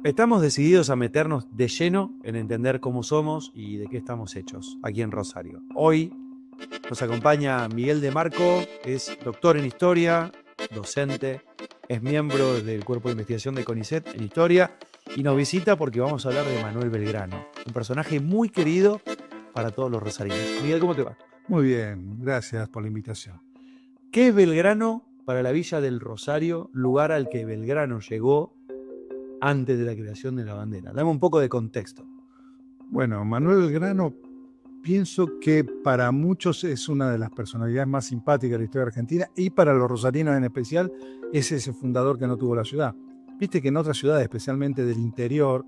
Estamos decididos a meternos de lleno en entender cómo somos y de qué estamos hechos aquí en Rosario. Hoy nos acompaña Miguel de Marco, es doctor en historia, docente, es miembro del cuerpo de investigación de CONICET en historia y nos visita porque vamos a hablar de Manuel Belgrano, un personaje muy querido para todos los rosarinos. Miguel, ¿cómo te va? Muy bien, gracias por la invitación. ¿Qué es Belgrano para la Villa del Rosario, lugar al que Belgrano llegó antes de la creación de la bandera? Dame un poco de contexto. Bueno, Manuel Belgrano, pienso que para muchos es una de las personalidades más simpáticas de la historia argentina y para los rosarinos en especial es ese fundador que no tuvo la ciudad. Viste que en otras ciudades, especialmente del interior,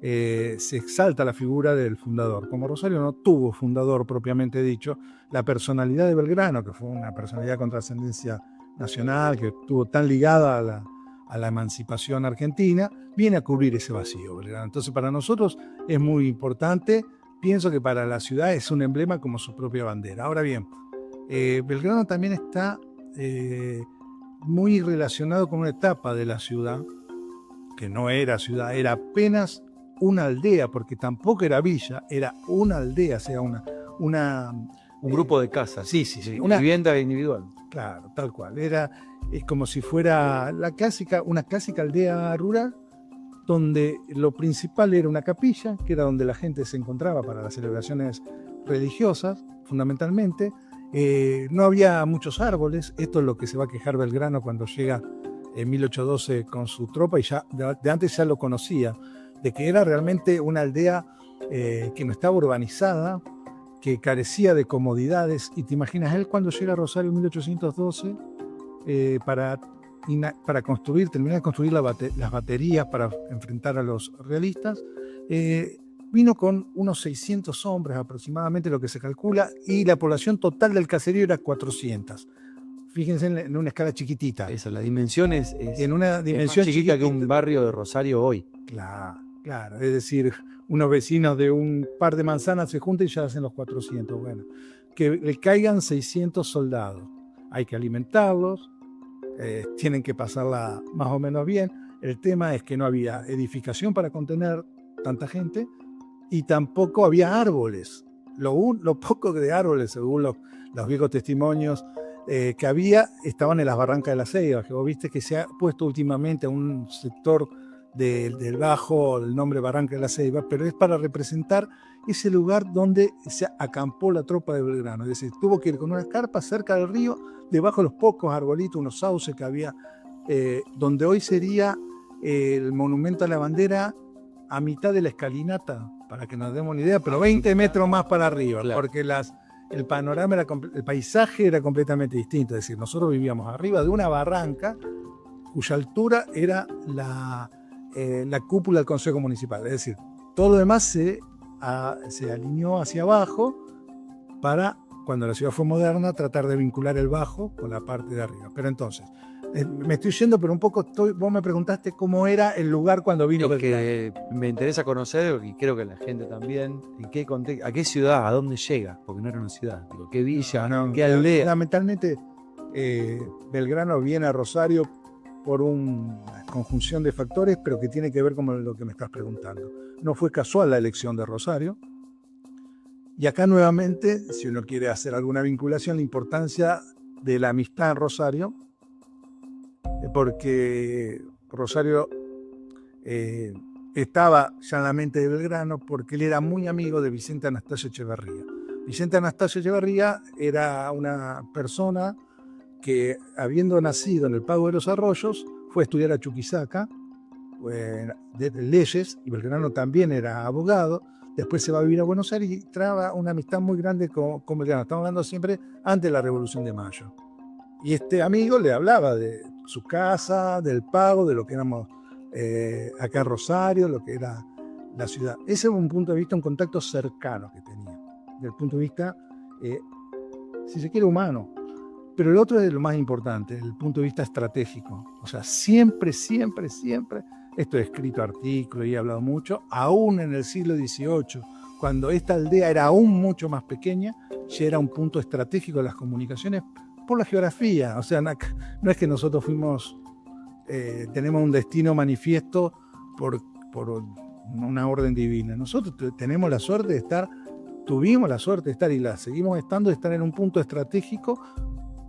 se exalta la figura del fundador. Como Rosario no tuvo fundador propiamente dicho, la personalidad de Belgrano, que fue una personalidad con trascendencia nacional, que estuvo tan ligada a la emancipación argentina, viene a cubrir ese vacío, Belgrano. Entonces para nosotros es muy importante. Pienso que para la ciudad es un emblema como su propia bandera. Ahora bien, Belgrano también está muy relacionado con una etapa de la ciudad, que no era ciudad, era apenas una aldea, porque tampoco era villa, era una aldea, o sea, Un grupo de casas. Sí, sí, sí. Vivienda individual. Claro, tal cual. Es como si fuera una clásica aldea rural, donde lo principal era una capilla, que era donde la gente se encontraba para las celebraciones religiosas, fundamentalmente. No había muchos árboles, esto es lo que se va a quejar Belgrano cuando llega en 1812 con su tropa, y ya de antes ya lo conocía, de que era realmente una aldea que no estaba urbanizada, que carecía de comodidades. Y te imaginas, él cuando llega a Rosario en 1812 para terminar de construir las baterías para enfrentar a los realistas, vino con unos 600 hombres aproximadamente, lo que se calcula, y la población total del caserío era 400. Fíjense en una escala chiquitita. Esa, la dimensión es en una dimensión más chiquita que un barrio de Rosario hoy. Claro, claro. Es decir, unos vecinos de un par de manzanas se juntan y ya hacen los 400. Bueno, que le caigan 600 soldados. Hay que alimentarlos, tienen que pasarla más o menos bien. El tema es que no había edificación para contener tanta gente y tampoco había árboles. Lo poco de árboles, según los viejos testimonios que había, estaban en las barrancas de la Ceiba, que vos viste que se ha puesto últimamente a un sector del Bajo el nombre Barranca de la Ceiba, pero es para representar ese lugar donde se acampó la tropa de Belgrano. Es decir, tuvo que ir con unas carpas cerca del río, debajo de los pocos arbolitos, unos sauces que había, donde hoy sería el monumento a la bandera, a mitad de la escalinata, para que nos demos una idea, pero 20 metros más para arriba, claro. Porque el panorama, el paisaje era completamente distinto. Es decir, nosotros vivíamos arriba de una barranca cuya altura era la cúpula del Consejo Municipal. Es decir, todo lo demás se alineó hacia abajo para, cuando la ciudad fue moderna, tratar de vincular el bajo con la parte de arriba. Pero entonces, me estoy yendo, pero un poco vos me preguntaste cómo era el lugar cuando vino. Es que me interesa conocer, y creo que la gente también, en qué contexto, a qué ciudad, a dónde llega, porque no era una ciudad, digo, qué villa, qué aldea. Fundamentalmente, Belgrano viene a Rosario por una conjunción de factores, pero que tiene que ver con lo que me estás preguntando. No fue casual la elección de Rosario. Y acá nuevamente, si uno quiere hacer alguna vinculación, la importancia de la amistad en Rosario, porque Rosario estaba ya en la mente de Belgrano porque él era muy amigo de Vicente Anastasio Echeverría. Vicente Anastasio Echeverría era una persona que, habiendo nacido en el Pago de los Arroyos, fue a estudiar a Chuquisaca de leyes, y Belgrano también era abogado. Después se va a vivir a Buenos Aires y traba una amistad muy grande con Belgrano. Estamos hablando siempre antes de la Revolución de Mayo. Y este amigo le hablaba de su casa, del Pago, de lo que éramos acá en Rosario, lo que era la ciudad. Ese es un punto de vista, un contacto cercano que tenía, desde el punto de vista, si se quiere, humano. Pero el otro es lo más importante, el punto de vista estratégico. O sea, siempre, siempre, siempre, esto he escrito artículos y he hablado mucho, aún en el siglo XVIII, cuando esta aldea era aún mucho más pequeña, ya era un punto estratégico de las comunicaciones por la geografía. O sea, no es que nosotros tenemos un destino manifiesto por una orden divina. Nosotros tuvimos la suerte de estar y la seguimos estando, de estar en un punto estratégico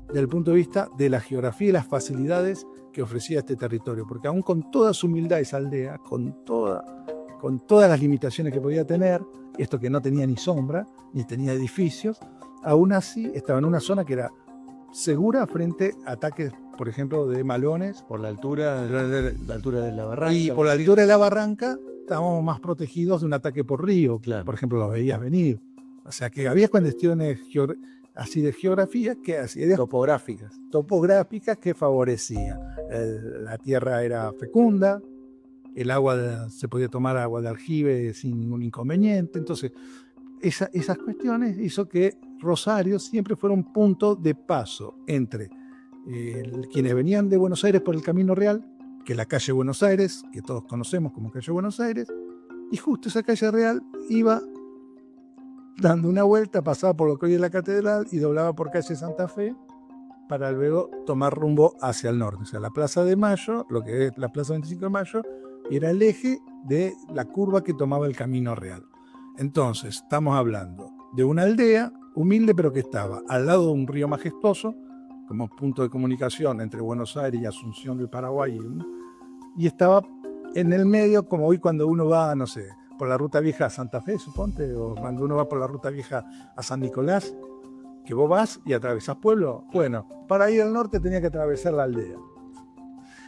desde el punto de vista de la geografía y las facilidades que ofrecía este territorio, porque aún con toda su humildad esa aldea, con todas las limitaciones que podía tener, esto que no tenía ni sombra, ni tenía edificios, aún así estaba en una zona que era segura frente a ataques, por ejemplo, de malones. Por la altura de la barranca. Y por la altura de la barranca estábamos más protegidos de un ataque por río, Claro. Por ejemplo, lo veías venir. O sea que había cuestiones así de geografía, topográficas que favorecían. La tierra era fecunda, el agua se podía tomar agua de aljibe sin ningún inconveniente. Entonces, esas cuestiones hizo que Rosario siempre fuera un punto de paso entre quienes venían de Buenos Aires por el Camino Real, que es la calle Buenos Aires, que todos conocemos como calle Buenos Aires, y justo esa calle Real iba dando una vuelta, pasaba por lo que hoy es la catedral y doblaba por calle Santa Fe para luego tomar rumbo hacia el norte. O sea, la Plaza de Mayo, lo que es la Plaza 25 de Mayo, era el eje de la curva que tomaba el Camino Real. Entonces, estamos hablando de una aldea humilde, pero que estaba al lado de un río majestuoso, como punto de comunicación entre Buenos Aires y Asunción del Paraguay, y estaba en el medio, como hoy cuando uno va, no sé, por la ruta vieja a Santa Fe, suponte, o cuando uno va por la ruta vieja a San Nicolás, que vos vas y atravesás pueblo. Bueno, para ir al norte tenía que atravesar la aldea.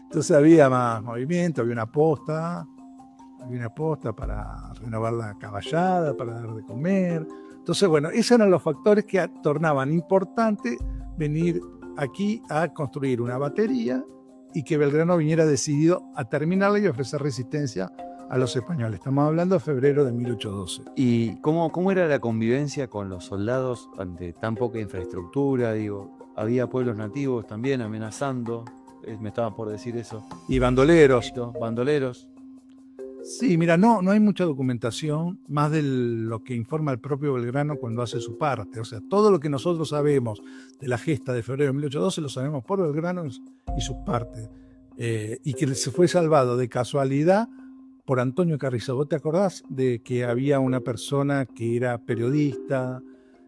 Entonces había más movimiento, había una posta para renovar la caballada, para dar de comer. Entonces, bueno, esos eran los factores que tornaban importante venir aquí a construir una batería y que Belgrano viniera decidido a terminarla y ofrecer resistencia a los españoles. Estamos hablando de febrero de 1812. ¿Y cómo era la convivencia con los soldados ante tan poca infraestructura? Digo, había pueblos nativos también amenazando, me estaba por decir eso. Y bandoleros. Bandoleros. Sí, mira, no hay mucha documentación más de lo que informa el propio Belgrano cuando hace su parte. O sea, todo lo que nosotros sabemos de la gesta de febrero de 1812 lo sabemos por Belgrano y sus partes. Y que se fue salvado de casualidad por Antonio Carrizo. ¿Vos te acordás de que había una persona que era periodista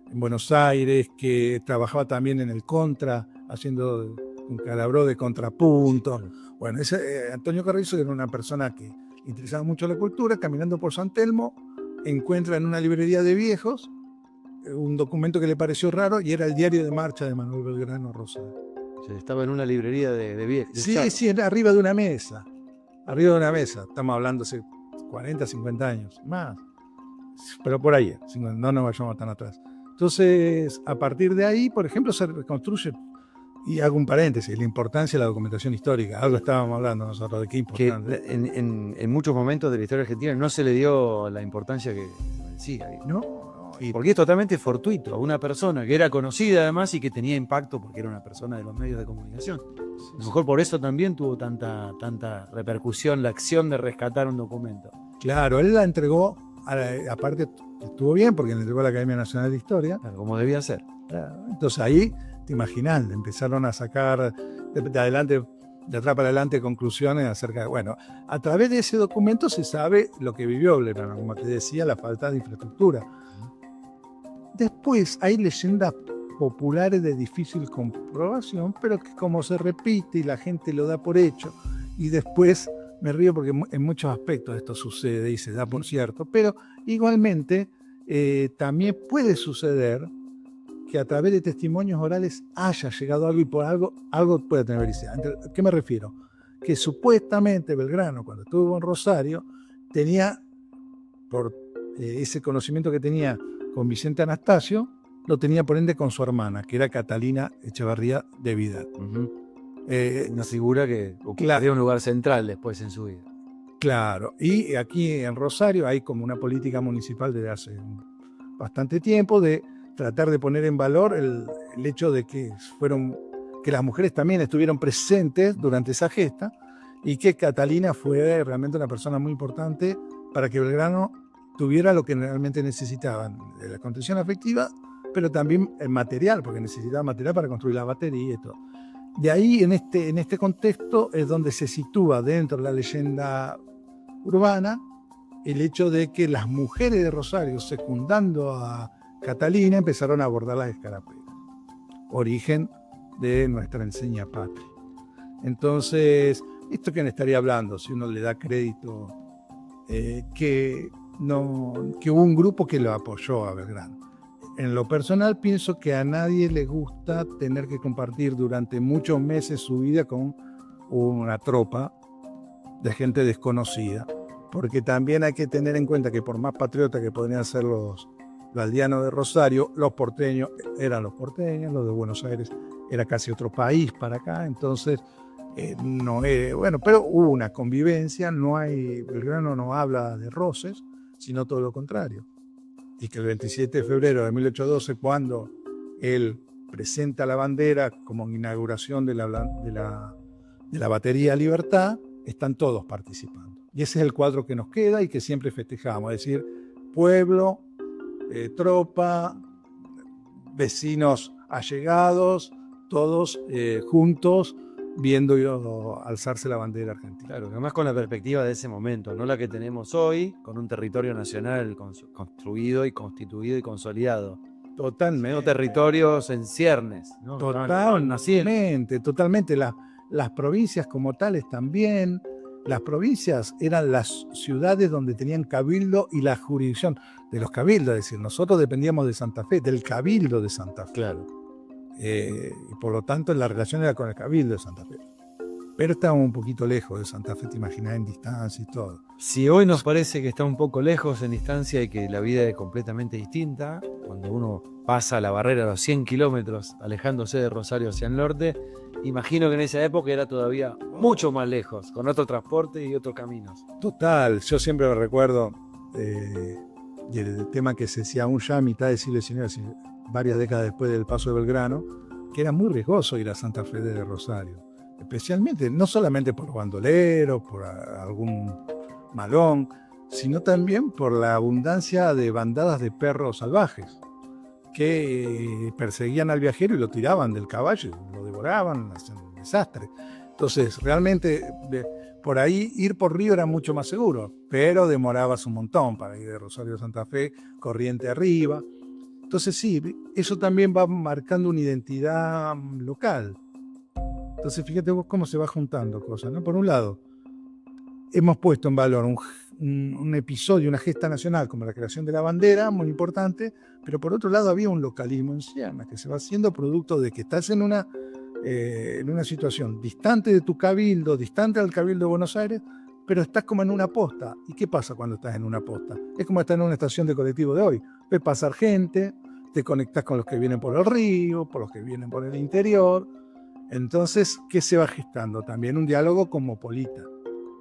en Buenos Aires, que trabajaba también en el Contra, haciendo un calabró de contrapunto? Bueno, ese Antonio Carrizo era una persona que interesaba mucho la cultura. Caminando por San Telmo, encuentra en una librería de viejos un documento que le pareció raro y era el diario de marcha de Manuel Belgrano Rosario. Estaba en una librería de viejos. Sí, era arriba de una mesa. Estamos hablando hace 40, 50 años, más. Pero por ahí, no nos vayamos tan atrás. Entonces, a partir de ahí, por ejemplo, se reconstruye. Y hago un paréntesis, la importancia de la documentación histórica. Algo estábamos hablando nosotros de qué importante. Que en muchos momentos de la historia argentina no se le dio la importancia que merecía. Porque es totalmente fortuito. Una persona que era conocida además y que tenía impacto porque era una persona de los medios de comunicación. A lo mejor por eso también tuvo tanta repercusión la acción de rescatar un documento. Claro, él la entregó, aparte estuvo bien porque le entregó a la Academia Nacional de Historia. Claro, como debía ser. Claro, entonces ahí, te imaginas, empezaron a sacar de atrás para adelante conclusiones acerca de, bueno, a través de ese documento se sabe lo que vivió Belgrano, como te decía, la falta de infraestructura. Después hay leyendas populares de difícil comprobación, pero que como se repite y la gente lo da por hecho, y después me río porque en muchos aspectos esto sucede y se da por cierto, pero igualmente también puede suceder que a través de testimonios orales haya llegado algo y por algo puede tener veracidad. ¿A qué me refiero? Que supuestamente Belgrano, cuando estuvo en Rosario, tenía, por ese conocimiento que tenía con Vicente Anastasio, lo tenía por ende con su hermana, que era Catalina Echevarría de Vidal. Una figura que ocuparía un lugar central después en su vida. Claro, y aquí en Rosario hay como una política municipal desde hace bastante tiempo de tratar de poner en valor el hecho de que las mujeres también estuvieron presentes durante esa gesta y que Catalina fue realmente una persona muy importante para que Belgrano tuviera lo que realmente necesitaban, la contención afectiva, pero también el material, porque necesitaba material para construir la batería y todo. De ahí, en este contexto, es donde se sitúa dentro de la leyenda urbana el hecho de que las mujeres de Rosario, secundando a Catalina, empezaron a abordar las escarapelas, origen de nuestra enseña patria. Entonces, ¿esto quién estaría hablando si uno le da crédito? Que hubo un grupo que lo apoyó a Belgrano. En lo personal pienso que a nadie le gusta tener que compartir durante muchos meses su vida con una tropa de gente desconocida, porque también hay que tener en cuenta que por más patriotas que podrían ser los aldeanos de Rosario, los porteños eran los porteños, los de Buenos Aires era casi otro país para acá, entonces bueno, pero hubo una convivencia, Belgrano no habla de roces, sino todo lo contrario. Y que el 27 de febrero de 1812, cuando él presenta la bandera como inauguración de la batería Libertad, están todos participando. Y ese es el cuadro que nos queda y que siempre festejamos, es decir, pueblo, tropa, vecinos allegados, todos juntos, viendo alzarse la bandera argentina. Claro, además con la perspectiva de ese momento, no la que tenemos hoy, con un territorio nacional construido y constituido y consolidado. Totalmente. No territorios en ciernes, ¿no? Totalmente. Las provincias como tales también. Las provincias eran las ciudades donde tenían cabildo y la jurisdicción de los cabildos. Es decir, nosotros dependíamos de Santa Fe, del cabildo de Santa Fe. Claro. Y por lo tanto la relación era con el cabildo de Santa Fe. Pero estábamos un poquito lejos de Santa Fe, te imaginás, en distancia y todo. Si hoy nos parece que está un poco lejos en distancia y que la vida es completamente distinta, cuando uno pasa la barrera a los 100 kilómetros alejándose de Rosario hacia el norte, imagino que en esa época era todavía mucho más lejos, con otro transporte y otros caminos. Total, yo siempre me recuerdo y el tema que se decía aún ya a mitad del siglo XIX, varias décadas después del paso de Belgrano, que era muy riesgoso ir a Santa Fe de Rosario, especialmente, no solamente por bandoleros, por algún malón, sino también por la abundancia de bandadas de perros salvajes que perseguían al viajero y lo tiraban del caballo, lo devoraban, hacían un desastre. Entonces, realmente, por ahí ir por río era mucho más seguro, pero demorabas un montón para ir de Rosario a Santa Fe, corriente arriba. Entonces sí, eso también va marcando una identidad local. Entonces fíjate vos cómo se va juntando cosas, ¿no? Por un lado, hemos puesto en valor un episodio, una gesta nacional como la creación de la bandera, muy importante, pero por otro lado había un localismo en Sierra que se va haciendo producto de que estás en una situación distante de tu cabildo, distante del cabildo de Buenos Aires, pero estás como en una posta. ¿Y qué pasa cuando estás en una posta? Es como estar en una estación de colectivo de hoy. Ves pasar gente, te conectás con los que vienen por el río, por los que vienen por el interior. Entonces, ¿qué se va gestando? También un diálogo cosmopolita,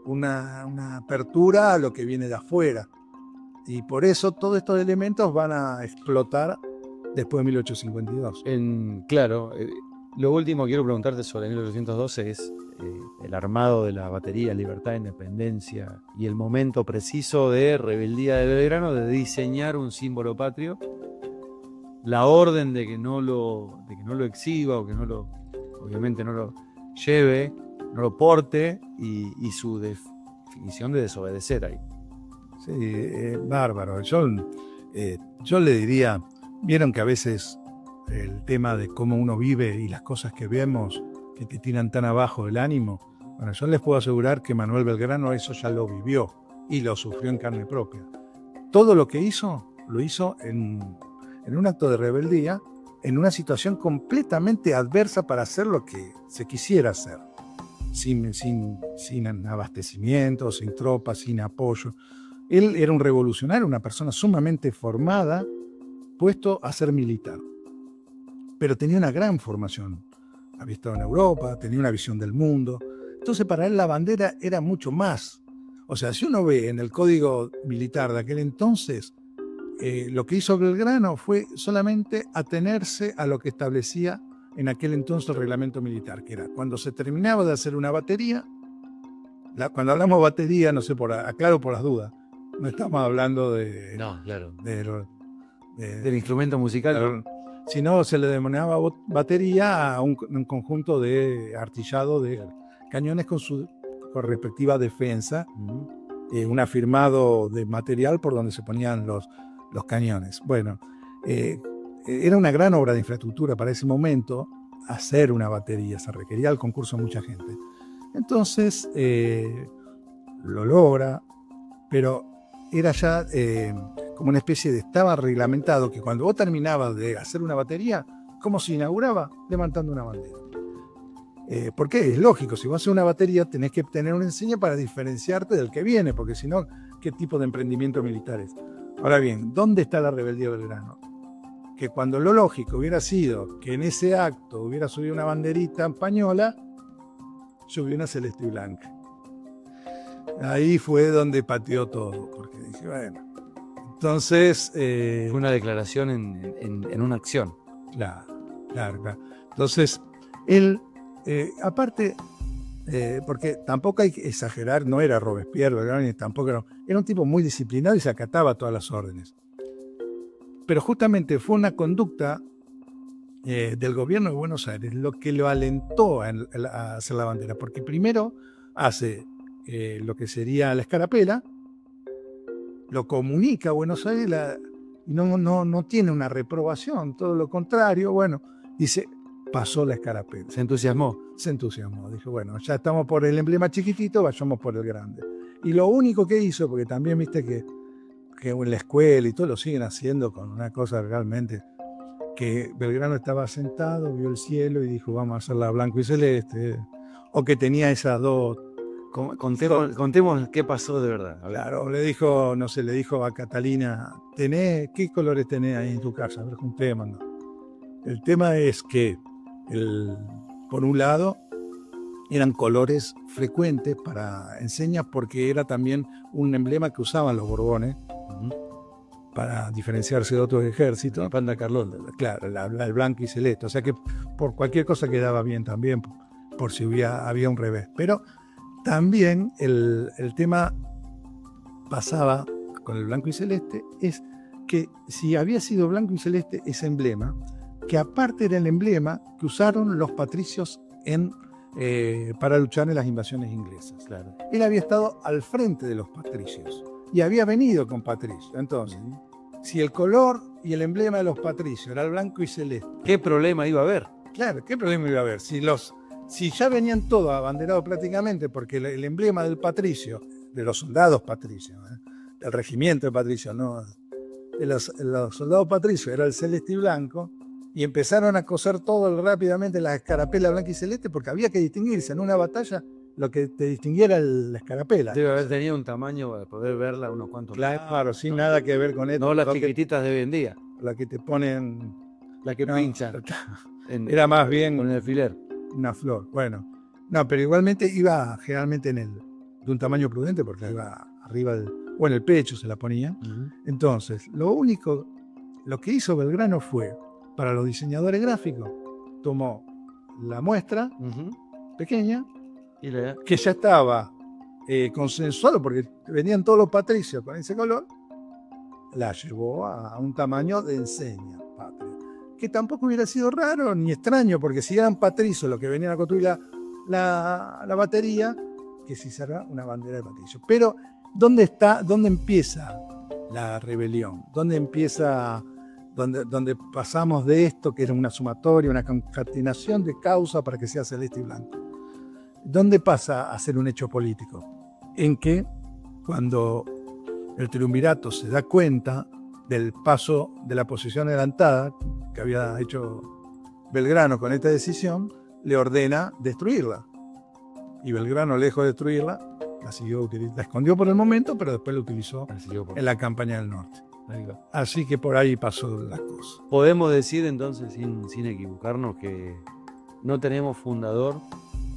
una apertura a lo que viene de afuera. Y por eso todos estos elementos van a explotar después de 1852. Claro, lo último que quiero preguntarte sobre 1812 es el armado de la batería Libertad, Independencia y el momento preciso de rebeldía de Belgrano de diseñar un símbolo patrio, la orden de que no lo exhiba o que obviamente no lo lleve, no lo porte y su definición de desobedecer ahí. Sí, bárbaro. Yo le diría, vieron que a veces el tema de cómo uno vive y las cosas que vemos que te tiran tan abajo el ánimo, bueno, yo les puedo asegurar que Manuel Belgrano eso ya lo vivió y lo sufrió en carne propia. Todo lo que hizo, lo hizo en un acto de rebeldía, en una situación completamente adversa para hacer lo que se quisiera hacer, sin abastecimiento, sin tropas, sin apoyo. Él era un revolucionario, una persona sumamente formada, puesto a ser militar. Pero tenía una gran formación. Había estado en Europa, tenía una visión del mundo. Entonces para él la bandera era mucho más. O sea, si uno ve en el código militar de aquel entonces, lo que hizo Belgrano fue solamente atenerse a lo que establecía en aquel entonces el reglamento militar, que era cuando se terminaba de hacer una batería, cuando hablamos batería, no sé, aclaro por las dudas, no estamos hablando de... No, claro. Del instrumento musical. Sino se le denominaba batería a un conjunto de artillado de cañones con respectiva defensa, un afirmado de material por donde se ponían los cañones. Bueno, era una gran obra de infraestructura para ese momento. Hacer una batería se requería el concurso de mucha gente. Entonces lo logra, pero era ya como una especie de, estaba reglamentado que cuando vos terminabas de hacer una batería, ¿cómo se inauguraba? Levantando una bandera. ¿Por qué? Es lógico, si vos haces una batería tenés que tener una enseña para diferenciarte del que viene, porque si no, ¿qué tipo de emprendimiento militar es? Ahora bien, ¿dónde está la rebeldía de Belgrano? Que cuando lo lógico hubiera sido que en ese acto hubiera subido una banderita española, subió una celeste y blanca. Ahí fue donde pateó todo, porque dije, bueno, entonces... Fue una declaración en una acción. Claro. Entonces, él, aparte, porque tampoco hay que exagerar, no era Robespierre, Belgrano, tampoco era un tipo muy disciplinado y se acataba todas las órdenes. Pero justamente fue una conducta del gobierno de Buenos Aires lo que lo alentó a hacer la bandera, porque primero hace lo que sería la escarapela, lo comunica a Buenos Aires y no tiene una reprobación, todo lo contrario, bueno, dice, pasó la escarapela. Se entusiasmó. Se entusiasmó, dijo, bueno, ya estamos por el emblema chiquitito, vayamos por el grande. Y lo único que hizo, porque también viste que en la escuela y todo lo siguen haciendo con una cosa realmente, que Belgrano estaba sentado, vio el cielo y dijo, vamos a hacerla blanco y celeste, o que tenía esas dos. Contemos qué pasó de verdad. Claro, le dijo a Catalina, ¿qué colores tenés ahí en tu casa? A ver, juntémonos. El tema es que, por un lado, eran colores frecuentes para enseñas porque era también un emblema que usaban los Borbones para diferenciarse de otros ejércitos. La Panda Carlota. Claro, el blanco y celeste. O sea que por cualquier cosa quedaba bien también, por si había un revés. Pero también el tema pasaba con el blanco y celeste, es que si había sido blanco y celeste ese emblema, que aparte era el emblema que usaron los patricios para luchar en las invasiones inglesas. Claro. Él había estado al frente de los patricios y había venido con patricios. Entonces, si el color y el emblema de los patricios era el blanco y celeste, ¿qué problema iba a haber? Claro, ¿qué problema iba a haber? Si ya venían todos abanderados prácticamente, porque el emblema del patricio, de los soldados patricios, del regimiento de patricios, no, de los soldados patricios era el celeste y blanco, y empezaron a coser todo rápidamente la escarapela blanca y celeste, porque había que distinguirse en una batalla. Lo que te distinguiera la escarapela. Debe haber tenido un tamaño para poder verla unos cuantos. Claro, sin nada que ver con esto. No las chiquititas de hoy en día. La que te ponen... La que pinchan. Era más bien... Con el alfiler. Una flor. Bueno. No, pero igualmente iba generalmente de un tamaño prudente, porque iba arriba o en el pecho se la ponía. Entonces, lo que hizo Belgrano fue, para los diseñadores gráficos, tomó la muestra pequeña, que ya estaba consensuado porque venían todos los patricios con ese color, la llevó a un tamaño de enseña patria, que tampoco hubiera sido raro ni extraño, porque si eran patricios los que venían a construir la batería, que si será una bandera de patricio. Pero ¿dónde empieza la rebelión? ¿Dónde empieza, donde pasamos de esto, que era una sumatoria, una concatenación de causa para que sea celeste y blanco? ¿Dónde pasa a ser un hecho político? En que cuando el triunvirato se da cuenta del paso de la posición adelantada que había hecho Belgrano con esta decisión, le ordena destruirla. Y Belgrano, lejos de destruirla, la escondió por el momento, pero después la utilizó en la campaña del norte. Así que por ahí pasó la cosa. Podemos decir entonces, sin equivocarnos, que no tenemos fundador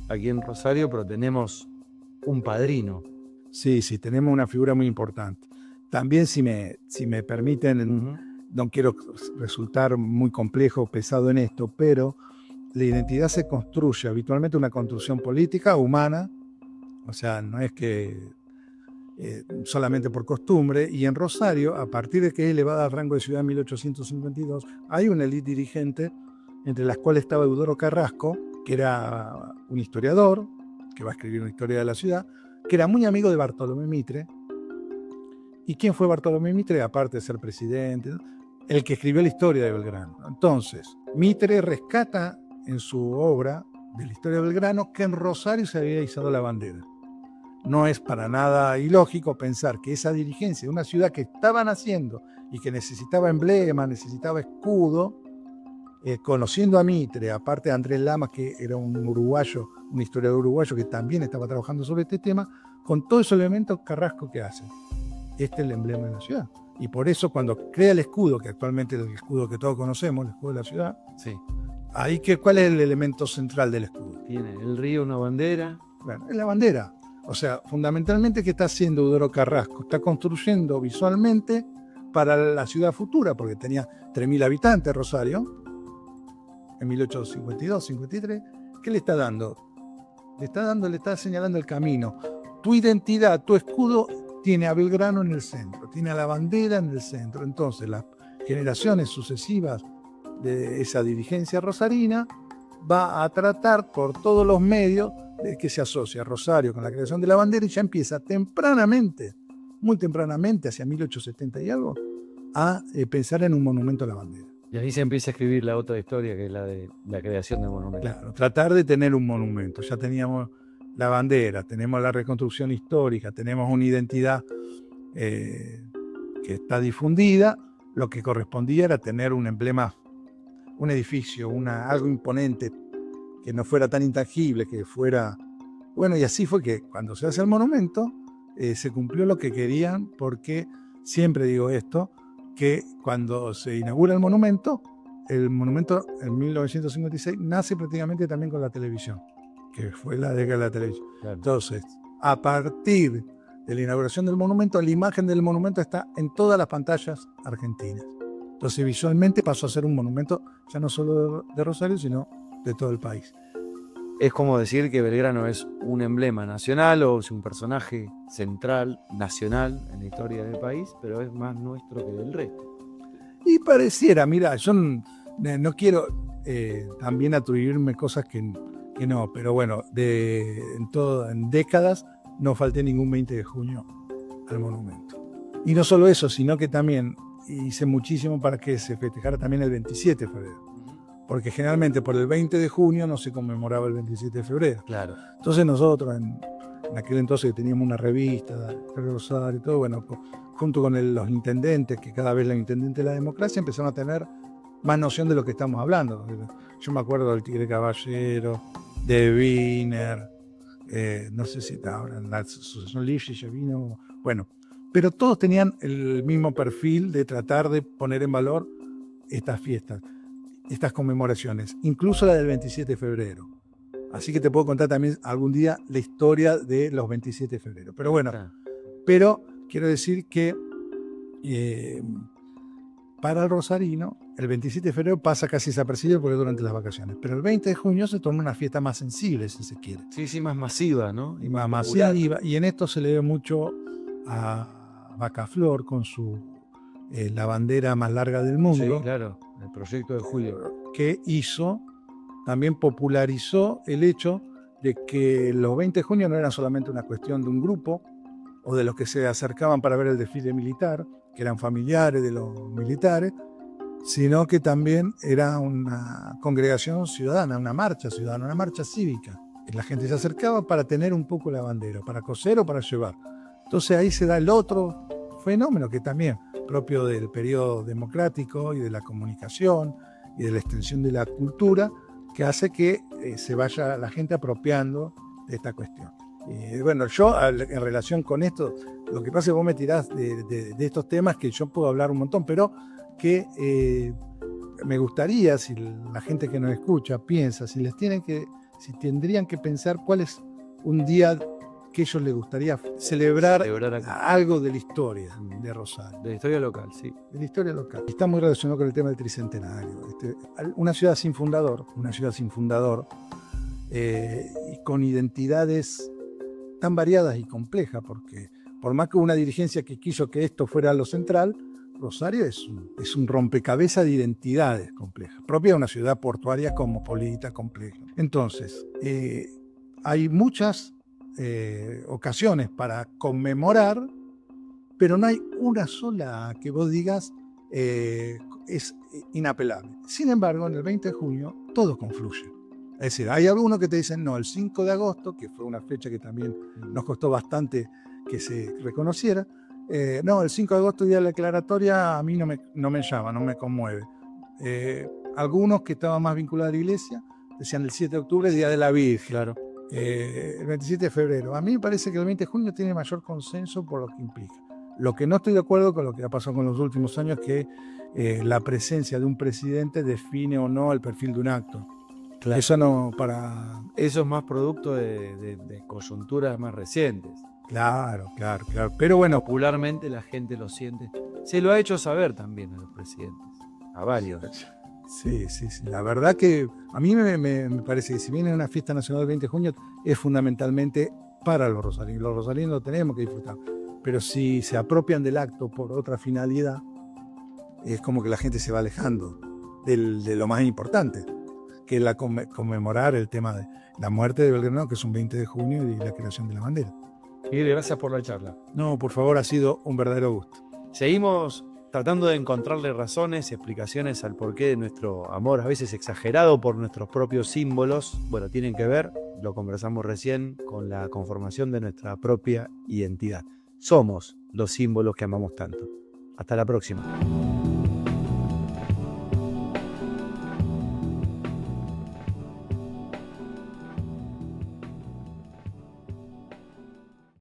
aquí en Rosario, pero tenemos un padrino. Sí, tenemos una figura muy importante. También, si me permiten, no quiero resultar muy complejo o pesado en esto, pero la identidad se construye habitualmente una construcción política, humana, o sea, no es que solamente por costumbre, y en Rosario, a partir de que es elevada al rango de ciudad en 1852, hay una élite dirigente, entre las cuales estaba Eudoro Carrasco, que era un historiador, que va a escribir una historia de la ciudad, que era muy amigo de Bartolomé Mitre, ¿Y quién fue Bartolomé Mitre? Aparte de ser presidente, ¿no? El que escribió la historia de Belgrano. Entonces, Mitre rescata en su obra de la historia de Belgrano que en Rosario se había izado la bandera. No es para nada ilógico pensar que esa dirigencia de una ciudad que estaba naciendo y que necesitaba emblema, necesitaba escudo, conociendo a Mitre, aparte de Andrés Lamas, que era un uruguayo, un historiador uruguayo que también estaba trabajando sobre este tema, con todos esos elementos, Carrasco, ¿qué hace? Este es el emblema de la ciudad. Y por eso cuando crea el escudo, que actualmente es el escudo que todos conocemos, el escudo de la ciudad, Sí. ahí ¿cuál es el elemento central del escudo? Tiene el río, una bandera. Bueno, es la bandera. O sea, fundamentalmente, ¿qué está haciendo Eudoro Carrasco? Está construyendo visualmente para la ciudad futura, porque tenía 3.000 habitantes Rosario, en 1852-53. ¿Qué le está dando? Le está señalando el camino. Tu identidad, tu escudo tiene a Belgrano en el centro, tiene a la bandera en el centro. Entonces, las generaciones sucesivas de esa dirigencia rosarina va a tratar por todos los medios de que se asocie a Rosario con la creación de la bandera, y ya empieza tempranamente, muy tempranamente, hacia 1870 y algo, a pensar en un monumento a la bandera. Y ahí se empieza a escribir la otra historia, que es la de la creación del monumento. Claro, tratar de tener un monumento. Ya teníamos la bandera, tenemos la reconstrucción histórica, tenemos una identidad que está difundida. Lo que correspondía era tener un emblema, un edificio, algo imponente, que no fuera tan intangible, que fuera... Bueno, y así fue que cuando se hace el monumento, se cumplió lo que querían, porque siempre digo esto, que cuando se inaugura el monumento en 1956 nace prácticamente también con la televisión, que fue la década de la televisión. Claro. Entonces, a partir de la inauguración del monumento, la imagen del monumento está en todas las pantallas argentinas. Entonces, visualmente pasó a ser un monumento ya no solo de Rosario, sino de todo el país. Es como decir que Belgrano es un emblema nacional o es un personaje central, nacional en la historia del país, pero es más nuestro que del resto. Y pareciera, mira, yo no quiero también atribuirme cosas que no, pero bueno, en décadas no falté ningún 20 de junio al monumento. Y no solo eso, sino que también hice muchísimo para que se festejara también el 27 de febrero. Porque generalmente por el 20 de junio no se conmemoraba el 27 de febrero. Claro. Entonces nosotros, en aquel entonces teníamos una revista de Rosario y todo, bueno, junto con los intendentes, que cada vez los intendentes de la democracia empezaron a tener más noción de lo que estamos hablando. Yo me acuerdo del Tigre Caballero, de Wiener, no sé si ahora en la asociación Lifshitz vino, bueno, pero todos tenían el mismo perfil de tratar de poner en valor estas fiestas, estas conmemoraciones, incluso la del 27 de febrero. Así que te puedo contar también algún día la historia de los 27 de febrero. Pero bueno, pero quiero decir que para el rosarino, el 27 de febrero pasa casi desapercibido porque es durante las vacaciones. Pero el 20 de junio se torna una fiesta más sensible, si se quiere. Sí, más masiva, ¿no? Y más masiva. Y en esto se le debe mucho a Bacaflor con la bandera más larga del mundo. Sí, claro, el proyecto de Julio. Que también popularizó el hecho de que los 20 de junio no eran solamente una cuestión de un grupo o de los que se acercaban para ver el desfile militar, que eran familiares de los militares, sino que también era una congregación ciudadana, una marcha ciudadana, una marcha cívica. La gente se acercaba para tener un poco la bandera, para coser o para llevar. Entonces ahí se da el otro fenómeno que también propio del periodo democrático y de la comunicación y de la extensión de la cultura, que hace que se vaya la gente apropiando de esta cuestión. Bueno, yo en relación con esto, lo que pasa es que vos me tirás de estos temas que yo puedo hablar un montón, pero que me gustaría, si la gente que nos escucha piensa, si tendrían que pensar cuál es un día que a ellos les gustaría celebrar algo de la historia de Rosario. De la historia local, sí. De la historia local. Está muy relacionado con el tema del tricentenario. Una ciudad sin fundador, y con identidades tan variadas y complejas, porque por más que una dirigencia que quiso que esto fuera lo central, Rosario es un rompecabezas de identidades complejas, propia de una ciudad portuaria cosmopolita compleja. Entonces, hay muchas ocasiones para conmemorar pero no hay una sola que vos digas es inapelable. Sin embargo, en el 20 de junio todo confluye. Es decir, hay algunos que te dicen, no, el 5 de agosto, que fue una fecha que también nos costó bastante que se reconociera, no, el 5 de agosto, día de la declaratoria, a mí no me llama, no me conmueve. Algunos que estaban más vinculados a la iglesia decían el 7 de octubre, día de la Virgen. Claro. El 27 de febrero. A mí me parece que el 20 de junio tiene mayor consenso por lo que implica. Lo que no estoy de acuerdo con lo que ha pasado con los últimos años, que la presencia de un presidente define o no el perfil de un acto. Claro. Eso no para... Eso es más producto de coyunturas más recientes. Claro. Pero bueno, Popularmente la gente lo siente. Se lo ha hecho saber también a los presidentes, a varios. sí. La verdad que a mí me parece que si viene una fiesta nacional del 20 de junio es fundamentalmente para los rosarinos. Los rosarinos lo tenemos que disfrutar. Pero si se apropian del acto por otra finalidad, es como que la gente se va alejando de lo más importante, que es conmemorar el tema de la muerte de Belgrano, que es un 20 de junio, y la creación de la bandera. Miguel, gracias por la charla. No, por favor, ha sido un verdadero gusto. Seguimos tratando de encontrarle razones, explicaciones al porqué de nuestro amor, a veces exagerado por nuestros propios símbolos. Bueno, tienen que ver, lo conversamos recién, con la conformación de nuestra propia identidad. Somos los símbolos que amamos tanto. Hasta la próxima.